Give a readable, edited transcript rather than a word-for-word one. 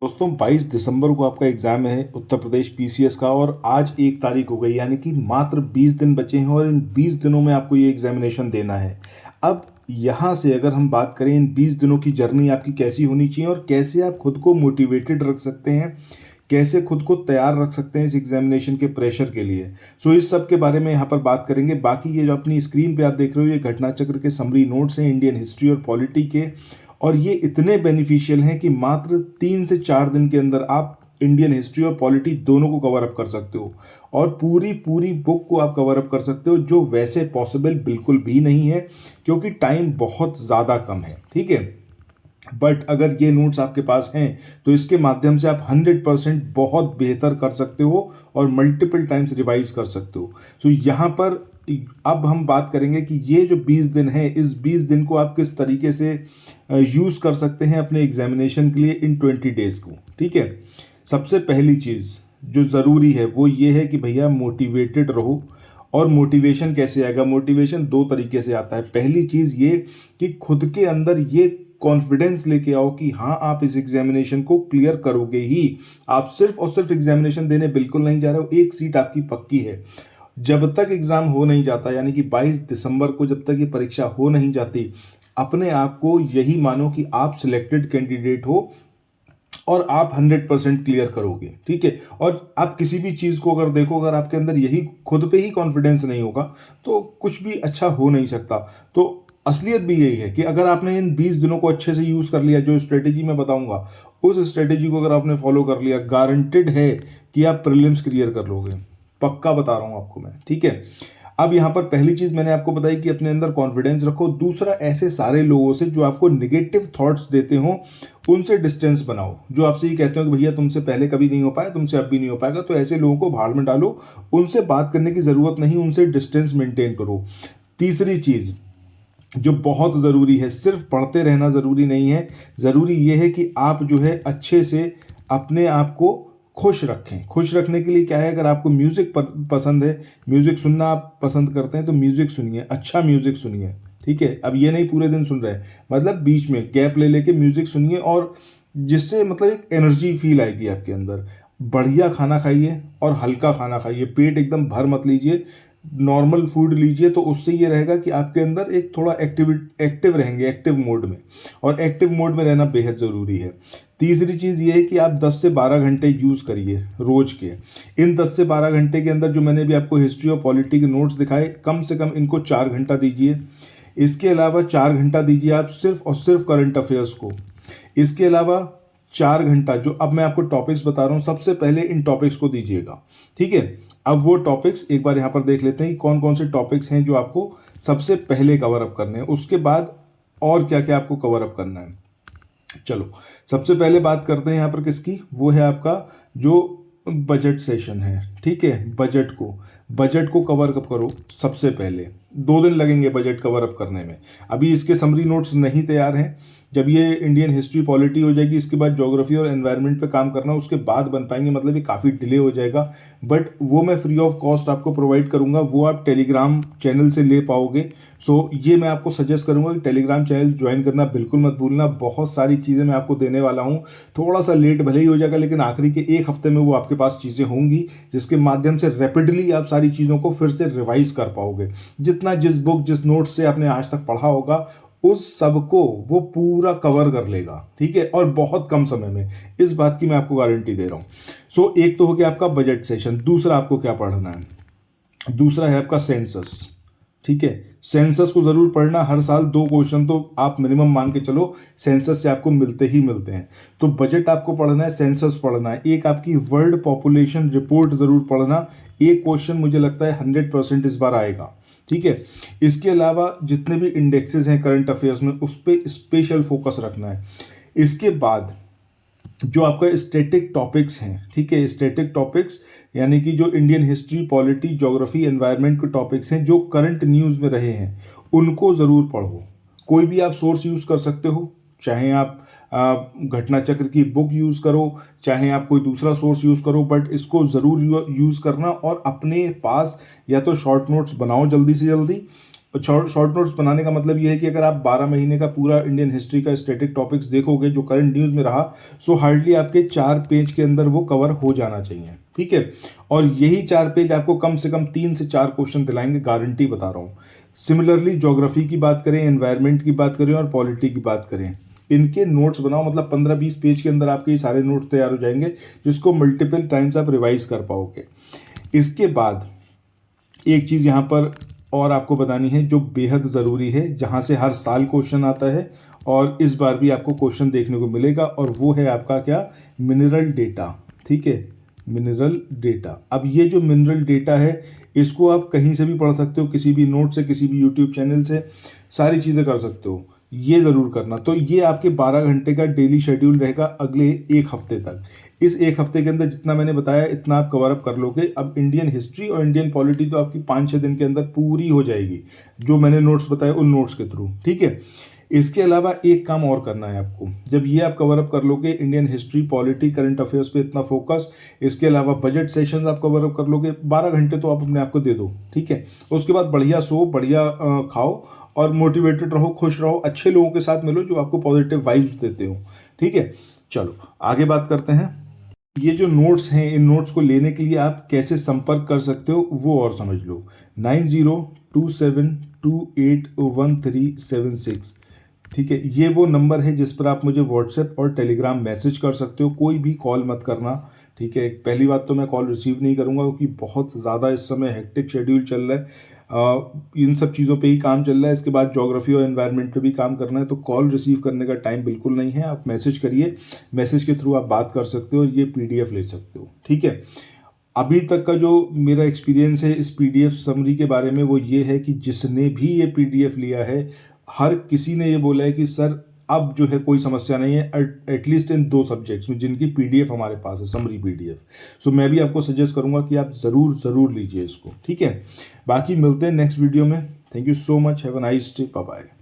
दोस्तों 22 दिसंबर को आपका एग्ज़ाम है उत्तर प्रदेश पीसीएस का और आज 1 तारीख हो गई यानी कि मात्र 20 दिन बचे हैं और इन 20 दिनों में आपको ये एग्जामिनेशन देना है। अब यहाँ से अगर हम बात करें इन 20 दिनों की जर्नी आपकी कैसी होनी चाहिए और कैसे आप खुद को मोटिवेटेड रख सकते हैं, कैसे खुद को तैयार रख सकते हैं इस एग्जामिनेशन के प्रेशर के लिए। इस सब के बारे में यहाँ पर बात करेंगे। बाकी ये जो अपनी स्क्रीन पे आप देख रहे हो ये घटना चक्र के समरी नोट्स हैं इंडियन हिस्ट्री और पॉलिटी के, और ये इतने बेनिफिशियल हैं कि मात्र 3 से 4 दिन के अंदर आप इंडियन हिस्ट्री और पॉलिटी दोनों को कवर अप कर सकते हो और पूरी पूरी बुक को आप कवर अप कर सकते हो, जो वैसे पॉसिबल बिल्कुल भी नहीं है क्योंकि टाइम बहुत ज़्यादा कम है। ठीक है, बट अगर ये नोट्स आपके पास हैं तो इसके माध्यम से आप 100% बहुत बेहतर कर सकते हो और मल्टीपल टाइम्स रिवाइज कर सकते हो। यहाँ पर अब हम बात करेंगे कि ये जो 20 दिन है, इस 20 दिन को आप किस तरीके से यूज़ कर सकते हैं अपने एग्जामिनेशन के लिए इन 20 डेज़ को। ठीक है, सबसे पहली चीज़ जो ज़रूरी है वो ये है कि भैया मोटिवेटेड रहो। और मोटिवेशन कैसे आएगा? मोटिवेशन 2 तरीके से आता है। पहली चीज़ ये कि खुद के अंदर ये कॉन्फिडेंस लेके आओ कि हाँ आप इस एग्जामिनेशन को क्लियर करोगे ही। आप सिर्फ और सिर्फ एग्जामिनेशन देने बिल्कुल नहीं जा रहे हो, एक सीट आपकी पक्की है। जब तक एग्ज़ाम हो नहीं जाता यानी कि 22 दिसंबर को जब तक ये परीक्षा हो नहीं जाती, अपने आप को यही मानो कि आप सिलेक्टेड कैंडिडेट हो और आप 100% क्लियर करोगे। ठीक है, और आप किसी भी चीज़ को अगर देखो, अगर आपके अंदर यही खुद पे ही कॉन्फिडेंस नहीं होगा तो कुछ भी अच्छा हो नहीं सकता। तो असलियत भी यही है कि अगर आपने इन 20 दिनों को अच्छे से यूज़ कर लिया, जो स्ट्रेटेजी मैं बताऊंगा उस स्ट्रेटेजी को अगर आपने फॉलो कर लिया, गारंटेड है कि आप प्रीलिम्स क्लियर कर लोगे। पक्का बता रहा हूँ आपको मैं। ठीक है, अब यहाँ पर पहली चीज़ मैंने आपको बताई कि अपने अंदर कॉन्फिडेंस रखो। दूसरा, ऐसे सारे लोगों से जो आपको निगेटिव थॉट्स देते हो उनसे डिस्टेंस बनाओ। जो आपसे ये कहते हो कि भैया तुमसे पहले कभी नहीं हो पाया, तुमसे अब भी नहीं हो पाएगा, तो ऐसे लोगों को भाड़ में डालो। उनसे बात करने की ज़रूरत नहीं, उनसे डिस्टेंस मेंटेन करो। तीसरी चीज़ जो बहुत ज़रूरी है, सिर्फ पढ़ते रहना ज़रूरी नहीं है, ज़रूरी ये है कि आप जो है अच्छे से अपने आप को खुश रखें। खुश रखने के लिए क्या है, अगर आपको म्यूज़िक पसंद है, म्यूज़िक सुनना आप पसंद करते हैं तो म्यूज़िक सुनिए, अच्छा म्यूज़िक सुनिए। ठीक है, अब ये नहीं पूरे दिन सुन रहे हैं, मतलब बीच में गैप ले लेके म्यूज़िक सुनिए और जिससे मतलब एक एनर्जी फील आएगी आपके अंदर। बढ़िया खाना खाइए और हल्का खाना खाइए, पेट एकदम भर मत लीजिए, नॉर्मल फूड लीजिए। तो उससे ये रहेगा कि आपके अंदर एक थोड़ा एक्टिव रहेंगे, एक्टिव मोड में, और एक्टिव मोड में रहना बेहद ज़रूरी है। तीसरी चीज़ ये है कि आप 10 से 12 घंटे यूज़ करिए रोज़ के। इन 10 से 12 घंटे के अंदर जो मैंने भी आपको हिस्ट्री और पॉलिटी के नोट्स दिखाए, कम से कम इनको 4 घंटा दीजिए। इसके अलावा 4 घंटा दीजिए आप सिर्फ और सिर्फ करंट अफेयर्स को। इसके अलावा 4 घंटा जो अब मैं आपको टॉपिक्स बता रहा हूँ, सबसे पहले इन टॉपिक्स को दीजिएगा। ठीक है, अब वो टॉपिक्स एक बार यहाँ पर देख लेते हैं कि कौन कौन से टॉपिक्स हैं जो आपको सबसे पहले कवर अप करने हैं, उसके बाद और क्या क्या आपको कवर अप करना है। चलो सबसे पहले बात करते हैं यहाँ पर किसकी, वो है आपका जो बजट सेशन है। ठीक है, बजट को कवर अप करो सबसे पहले। 2 दिन लगेंगे बजट कवर अप करने में। अभी इसके समरी नोट्स नहीं तैयार हैं। जब ये इंडियन हिस्ट्री पॉलिटी हो जाएगी, इसके बाद ज्योग्राफी और एनवायरनमेंट पे काम करना, उसके बाद बन पाएंगे, मतलब ये काफ़ी डिले हो जाएगा। बट वो मैं फ्री ऑफ कॉस्ट आपको प्रोवाइड करूंगा, वो आप टेलीग्राम चैनल से ले पाओगे। ये मैं आपको सजेस्ट करूंगा कि टेलीग्राम चैनल ज्वाइन करना बिल्कुल मत भूलना। बहुत सारी चीज़ें मैं आपको देने वाला हूँ, थोड़ा सा लेट भले ही हो जाएगा लेकिन आखिरी के 1 हफ्ते में वो आपके पास चीज़ें होंगी जिसके माध्यम से रैपिडली आप सारी चीज़ों को फिर से रिवाइज कर पाओगे। जितना जिस बुक जिस नोट से आपने आज तक पढ़ा होगा उस सब को वो पूरा कवर कर लेगा। ठीक है, और बहुत कम समय में, इस बात की मैं आपको गारंटी दे रहा हूँ। एक तो हो गया आपका बजट सेशन। दूसरा आपको क्या पढ़ना है, दूसरा है आपका सेंसस। ठीक है, सेंसस को जरूर पढ़ना। हर साल 2 क्वेश्चन तो आप मिनिमम मान के चलो सेंसस से आपको मिलते ही मिलते हैं। तो बजट आपको पढ़ना है, सेंसस पढ़ना है, एक आपकी वर्ल्ड पॉपुलेशन रिपोर्ट जरूर पढ़ना। एक क्वेश्चन मुझे लगता है 100% इस बार आएगा। ठीक है, इसके अलावा जितने भी इंडेक्सेस हैं करंट अफेयर्स में उस पर स्पेशल फोकस रखना है। इसके बाद जो आपका स्टैटिक टॉपिक्स हैं, ठीक है, स्टैटिक टॉपिक्स यानी कि जो Indian history polity geography environment के टॉपिक्स हैं जो करंट न्यूज़ में रहे हैं, उनको ज़रूर पढ़ो। कोई भी आप सोर्स यूज़ कर सकते हो, चाहे आप घटना चक्र की बुक यूज़ करो, चाहे आप कोई दूसरा सोर्स यूज़ करो, बट इसको ज़रूर यूज़ करना और अपने पास या तो शॉर्ट नोट्स बनाओ जल्दी से जल्दी, शॉर्ट नोट्स बनाने का मतलब ये है कि अगर आप 12 महीने का पूरा इंडियन हिस्ट्री का स्टैटिक टॉपिक्स देखोगे जो करंट न्यूज़ में रहा, सो हार्डली आपके 4 पेज के अंदर वो कवर हो जाना चाहिए, ठीक है। और यही 4 पेज आपको कम से कम 3 से 4 क्वेश्चन दिलाएंगे, गारंटी बता रहा हूँ। सिमिलरली ज्योग्राफी की बात करें, एनवायरनमेंट की बात करें और पॉलिटी की बात करें, इनके नोट्स बनाओ, मतलब 15-20 पेज के अंदर आपके ये सारे नोट्स तैयार हो जाएंगे, जिसको मल्टीपल टाइम्स आप रिवाइज कर पाओगे। इसके बाद एक चीज़ यहाँ पर और आपको बतानी है जो बेहद ज़रूरी है, जहाँ से हर साल क्वेश्चन आता है और इस बार भी आपको क्वेश्चन देखने को मिलेगा, और वो है आपका क्या, मिनरल डेटा, ठीक है, मिनरल डेटा। अब ये जो मिनरल डेटा है इसको आप कहीं से भी पढ़ सकते हो, किसी भी नोट से, किसी भी यूट्यूब चैनल से, सारी चीज़ें कर सकते हो, ये ज़रूर करना। तो ये आपके 12 घंटे का डेली शेड्यूल रहेगा अगले 1 हफ्ते तक। इस 1 हफ्ते के अंदर जितना मैंने बताया इतना आप कवर अप कर लोगे। अब इंडियन हिस्ट्री और इंडियन पॉलिटी तो आपकी 5-6 दिन के अंदर पूरी हो जाएगी, जो मैंने नोट्स बताए उन नोट्स के थ्रू, ठीक है। इसके अलावा एक काम और करना है आपको, जब ये आप कवर अप कर लोगे, Indian history, polity, current affairs पे इतना फोकस, इसके अलावा बजट सेशंस आप कवर अप कर लोगे, 12 घंटे तो आप अपने आप को दे दो, ठीक है। उसके बाद बढ़िया सो, बढ़िया खाओ और मोटिवेटेड रहो, खुश रहो, अच्छे लोगों के साथ मिलो जो आपको पॉजिटिव वाइब्स देते हो, ठीक है। चलो आगे बात करते हैं। ये जो नोट्स हैं, इन नोट्स को लेने के लिए आप कैसे संपर्क कर सकते हो वो और समझ लो। 9027281376, ठीक है, ये वो नंबर है जिस पर आप मुझे व्हाट्सएप और टेलीग्राम मैसेज कर सकते हो। कोई भी कॉल मत करना, ठीक है। पहली बात तो मैं कॉल रिसीव नहीं करूंगा क्योंकि बहुत ज़्यादा इस समय हेक्टिक शेड्यूल चल रहा है, इन सब चीज़ों पे ही काम चल रहा है। इसके बाद ज्योग्राफी और एनवायरनमेंट पे भी काम करना है, तो कॉल रिसीव करने का टाइम बिल्कुल नहीं है। आप मैसेज करिए, मैसेज के थ्रू आप बात कर सकते हो और ये PDF ले सकते हो, ठीक है। अभी तक का जो मेरा एक्सपीरियंस है इस PDF समरी के बारे में वो ये है कि जिसने भी ये PDF लिया है, हर किसी ने ये बोला है कि सर अब जो है कोई समस्या नहीं है, एटलीस्ट इन 2 सब्जेक्ट्स में जिनकी PDF हमारे पास है, समरी PDF। सो मैं भी आपको सजेस्ट करूंगा कि आप ज़रूर लीजिए इसको, ठीक है। बाकी मिलते हैं नेक्स्ट वीडियो में। Thank you so much, have a nice day, bye bye.